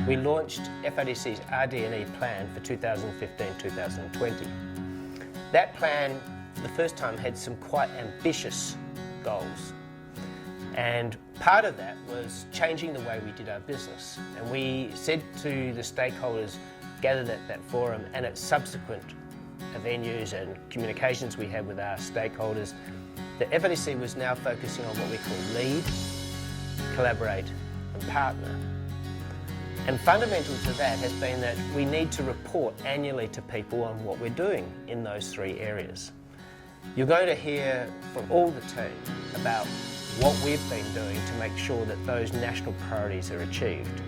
we launched FRDC's RD&E plan for 2015-2020. That plan, for the first time, had some quite ambitious goals. And part of that was changing the way we did our business. And we said to the stakeholders gathered at that forum and at subsequent venues and communications we had with our stakeholders that FRDC was now focusing on what we call lead, collaborate and partner. And fundamental to that has been that we need to report annually to people on what we're doing in those three areas. You're going to hear from all the team about what we've been doing to make sure that those national priorities are achieved.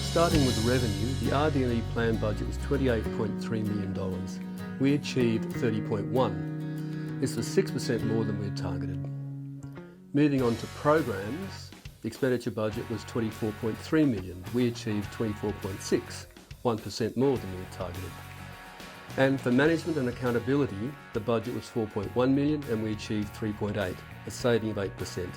Starting with revenue, the RD&E plan budget was $28.3 million. We achieved $30.1 million. This was 6% more than we had targeted. Moving on to programs, the expenditure budget was $24.3 million. We achieved $24.6 million, 1% more than we had targeted. And for management and accountability, the budget was $4.1 million and we achieved $3.8 million, a saving of 8%.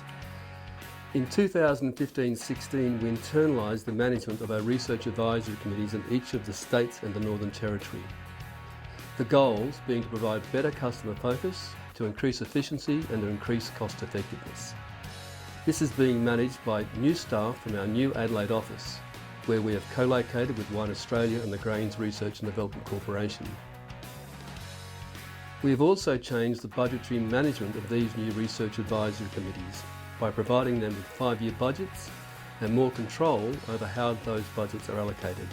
In 2015-16, we internalised the management of our research advisory committees in each of the states and the Northern Territory. The goals being to provide better customer focus, to increase efficiency and to increase cost effectiveness. This is being managed by new staff from our new Adelaide office, where we have co-located with Wine Australia and the Grains Research and Development Corporation. We have also changed the budgetary management of these new research advisory committees by providing them with 5-year budgets and more control over how those budgets are allocated.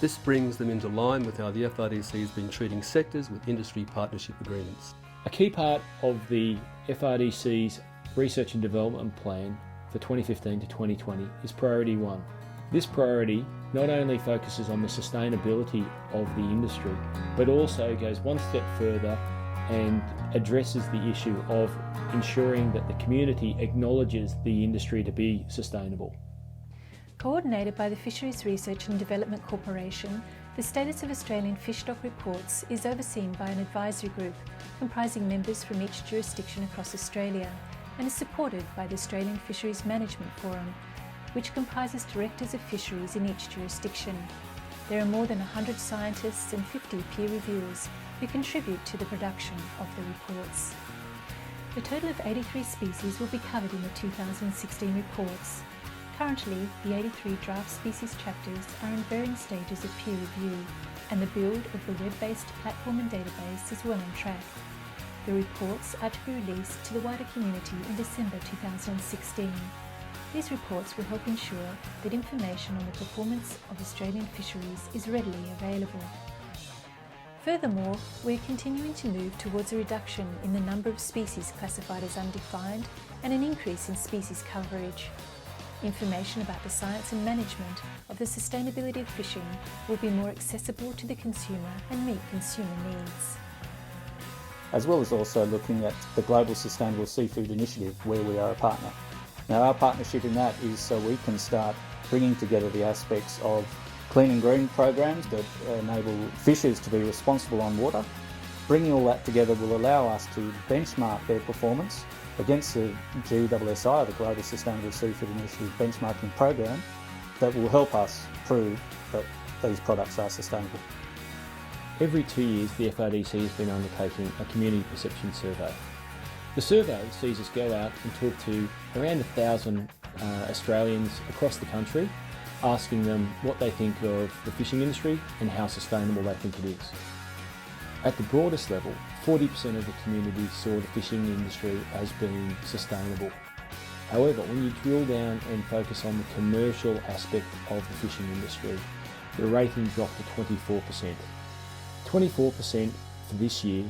This brings them into line with how the FRDC has been treating sectors with industry partnership agreements. A key part of the FRDC's Research and Development Plan for 2015 to 2020 is Priority 1. This priority not only focuses on the sustainability of the industry, but also goes one step further and addresses the issue of ensuring that the community acknowledges the industry to be sustainable. Coordinated by the Fisheries Research and Development Corporation, the Status of Australian Fish Stock Reports is overseen by an advisory group comprising members from each jurisdiction across Australia and is supported by the Australian Fisheries Management Forum, which comprises directors of fisheries in each jurisdiction. There are more than 100 scientists and 50 peer reviewers who contribute to the production of the reports. A total of 83 species will be covered in the 2016 reports. Currently, the 83 draft species chapters are in varying stages of peer review, and the build of the web-based platform and database is well on track. The reports are to be released to the wider community in December 2016. These reports will help ensure that information on the performance of Australian fisheries is readily available. Furthermore, we are continuing to move towards a reduction in the number of species classified as undefined and an increase in species coverage. Information about the science and management of the sustainability of fishing will be more accessible to the consumer and meet consumer needs. As well as also looking at the Global Sustainable Seafood Initiative, where we are a partner. Now, our partnership in that is so we can start bringing together the aspects of clean and green programs that enable fishers to be responsible on water. Bringing all that together will allow us to benchmark their performance against the GSSI, the Global Sustainable Seafood Initiative benchmarking program, that will help us prove that these products are sustainable. Every 2 years, the FRDC has been undertaking a community perception survey. The survey sees us go out and talk to around 1,000 Australians across the country, asking them what they think of the fishing industry and how sustainable they think it is. At the broadest level, 40% of the community saw the fishing industry as being sustainable. However, when you drill down and focus on the commercial aspect of the fishing industry, the rating dropped to 24%. 24% for this year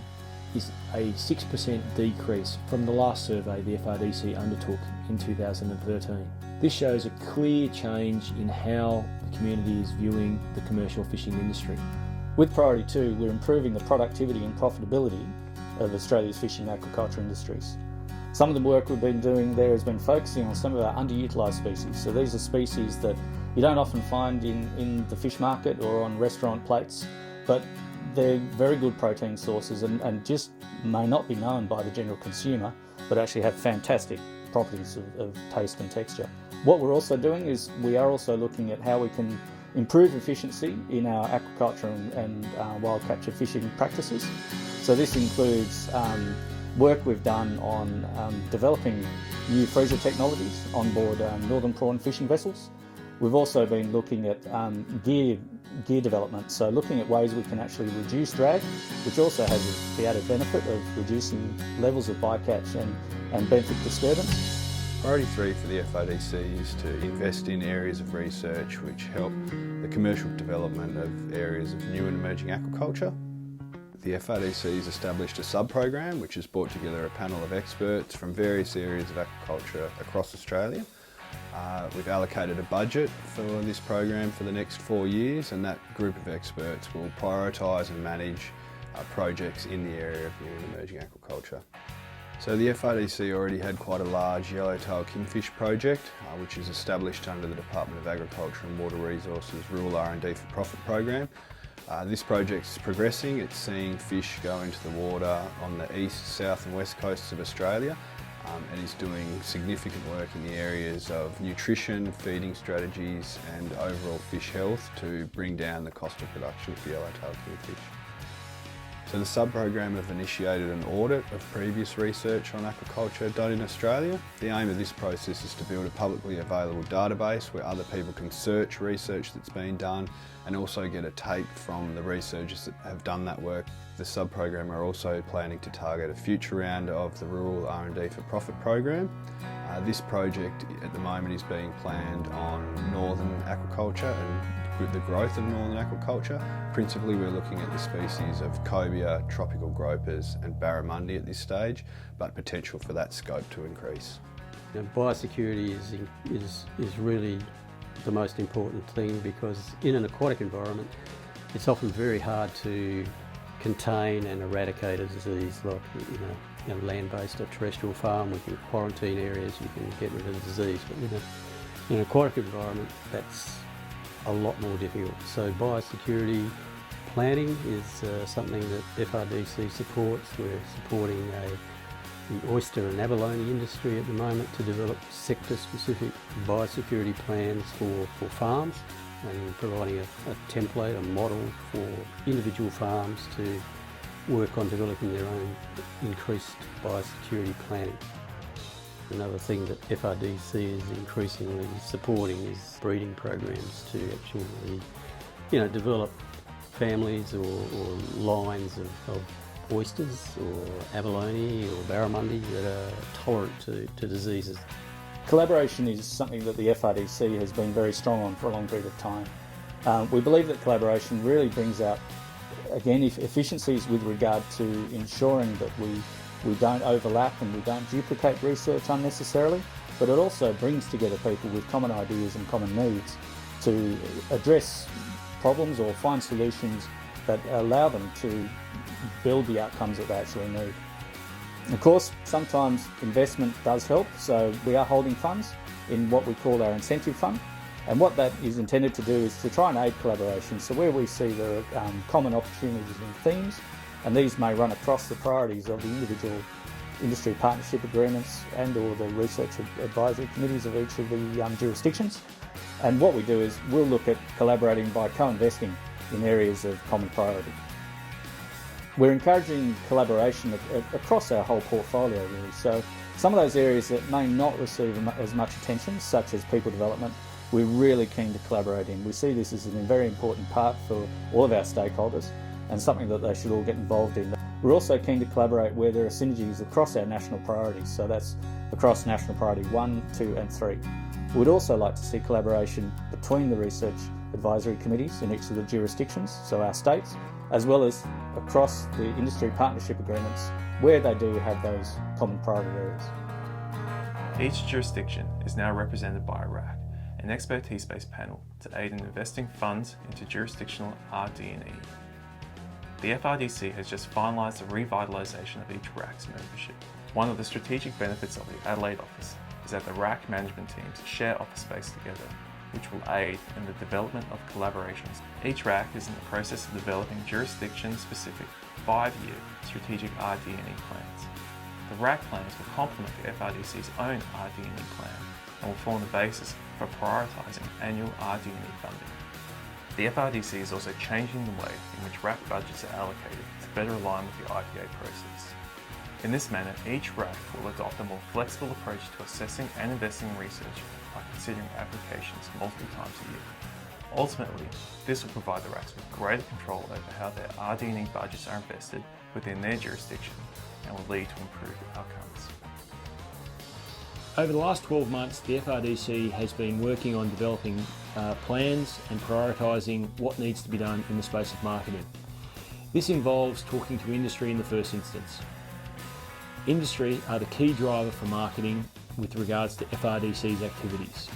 is a 6% decrease from the last survey the FRDC undertook in 2013. This shows a clear change in how the community is viewing the commercial fishing industry. With Priority 2, we're improving the productivity and profitability of Australia's fishing and aquaculture industries. Some of the work we've been doing there has been focusing on some of our underutilised species. So these are species that you don't often find in the fish market or on restaurant plates, but they're very good protein sources and just may not be known by the general consumer, but actually have fantastic properties of taste and texture. What we're also doing is we are also looking at how we can improve efficiency in our aquaculture and wild capture fishing practices. So this includes work we've done on developing new freezer technologies on board northern prawn fishing vessels. We've also been looking at gear development, so looking at ways we can actually reduce drag, which also has the added benefit of reducing levels of bycatch and benthic disturbance. Priority 3 for the FRDC is to invest in areas of research which help the commercial development of areas of new and emerging aquaculture. The FRDC has established a sub-program which has brought together a panel of experts from various areas of aquaculture across Australia. We've allocated a budget for this program for the next 4 years, and that group of experts will prioritise and manage projects in the area of new and emerging aquaculture. So the FRDC already had quite a large yellowtail kingfish project, which is established under the Department of Agriculture and Water Resources Rural R&D for Profit program. This project is progressing. It's seeing fish go into the water on the east, south and west coasts of Australia, and is doing significant work in the areas of nutrition, feeding strategies and overall fish health to bring down the cost of production for yellowtail kingfish. So the sub-program have initiated an audit of previous research on aquaculture done in Australia. The aim of this process is to build a publicly available database where other people can search research that's been done and also get a take from the researchers that have done that work. The sub-program are also planning to target a future round of the Rural R&D for Profit program. This project at the moment is being planned on northern aquaculture and the growth of northern aquaculture. Principally, we're looking at the species of cobia, tropical gropers and barramundi at this stage, but potential for that scope to increase. Biosecurity is really the most important thing, because in an aquatic environment it's often very hard to contain and eradicate a disease. Like in a land-based or terrestrial farm, we can quarantine areas, you can get rid of the disease, but in an aquatic environment that's a lot more difficult. So biosecurity planning is something that FRDC supports. We're supporting the oyster and abalone industry at the moment to develop sector-specific biosecurity plans for farms, and providing a template, a model for individual farms to work on developing their own increased biosecurity planning. Another thing that FRDC is increasingly supporting is breeding programs to actually, develop families or lines of oysters or abalone or barramundi that are tolerant to diseases. Collaboration is something that the FRDC has been very strong on for a long period of time. We believe that collaboration really brings out, again, efficiencies with regard to ensuring that we don't overlap and we don't duplicate research unnecessarily, but it also brings together people with common ideas and common needs to address problems or find solutions that allow them to build the outcomes that they actually need. Of course, sometimes investment does help, so we are holding funds in what we call our incentive fund, and what that is intended to do is to try and aid collaboration. So where we see there are common opportunities and themes, and these may run across the priorities of the individual industry partnership agreements and or the research advisory committees of each of the jurisdictions. And what we do is we'll look at collaborating by co-investing in areas of common priority. We're encouraging collaboration across our whole portfolio really. So some of those areas that may not receive as much attention, such as people development, we're really keen to collaborate in. We see this as a very important part for all of our stakeholders and something that they should all get involved in. We're also keen to collaborate where there are synergies across our national priorities, so that's across National Priority 1, 2 and 3. We'd also like to see collaboration between the research advisory committees in each of the jurisdictions, so our states, as well as across the industry partnership agreements where they do have those common priority areas. Each jurisdiction is now represented by a RAC, an expertise-based panel to aid in investing funds into jurisdictional RD&E. The FRDC has just finalised the revitalisation of each RAC's membership. One of the strategic benefits of the Adelaide office is that the RAC management teams share office space together, which will aid in the development of collaborations. Each RAC is in the process of developing jurisdiction-specific 5-year strategic RD&E plans. The RAC plans will complement the FRDC's own RD&E plan and will form the basis for prioritising annual RD&E funding. The FRDC is also changing the way in which RAC budgets are allocated to better align with the IPA process. In this manner, each RAC will adopt a more flexible approach to assessing and investing in research by considering applications multiple times a year. Ultimately, this will provide the RACs with greater control over how their RD&E budgets are invested within their jurisdiction and will lead to improved outcomes. Over the last 12 months, the FRDC has been working on developing plans and prioritising what needs to be done in the space of marketing. This involves talking to industry in the first instance. Industry are the key driver for marketing with regards to FRDC's activities.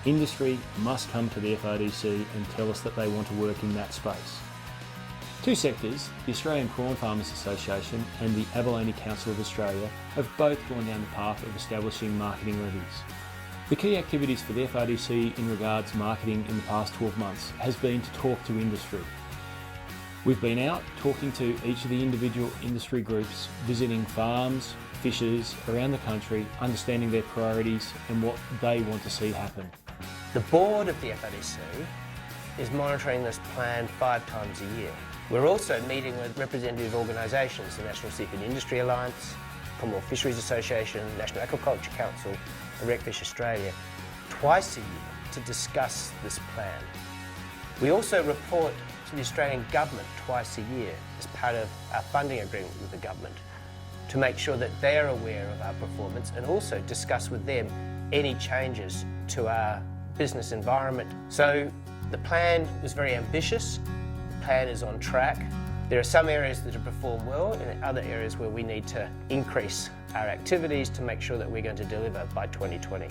Industry must come to the FRDC and tell us that they want to work in that space. Two sectors, the Australian Prawn Farmers Association and the Abalone Council of Australia, have both gone down the path of establishing marketing levies. The key activities for the FRDC in regards to marketing in the past 12 months has been to talk to industry. We've been out talking to each of the individual industry groups, visiting farms, fishers around the country, understanding their priorities and what they want to see happen. The board of the FRDC is monitoring this plan 5 times a year. We're also meeting with representative organisations, the National Seafood Industry Alliance, Commonwealth Fisheries Association, National Aquaculture Council and Recfish Australia twice a year to discuss this plan. We also report to the Australian Government twice a year as part of our funding agreement with the Government to make sure that they're aware of our performance and also discuss with them any changes to our business environment. So the plan was very ambitious, the plan is on track. There are some areas that have performed well and other areas where we need to increase our activities to make sure that we're going to deliver by 2020.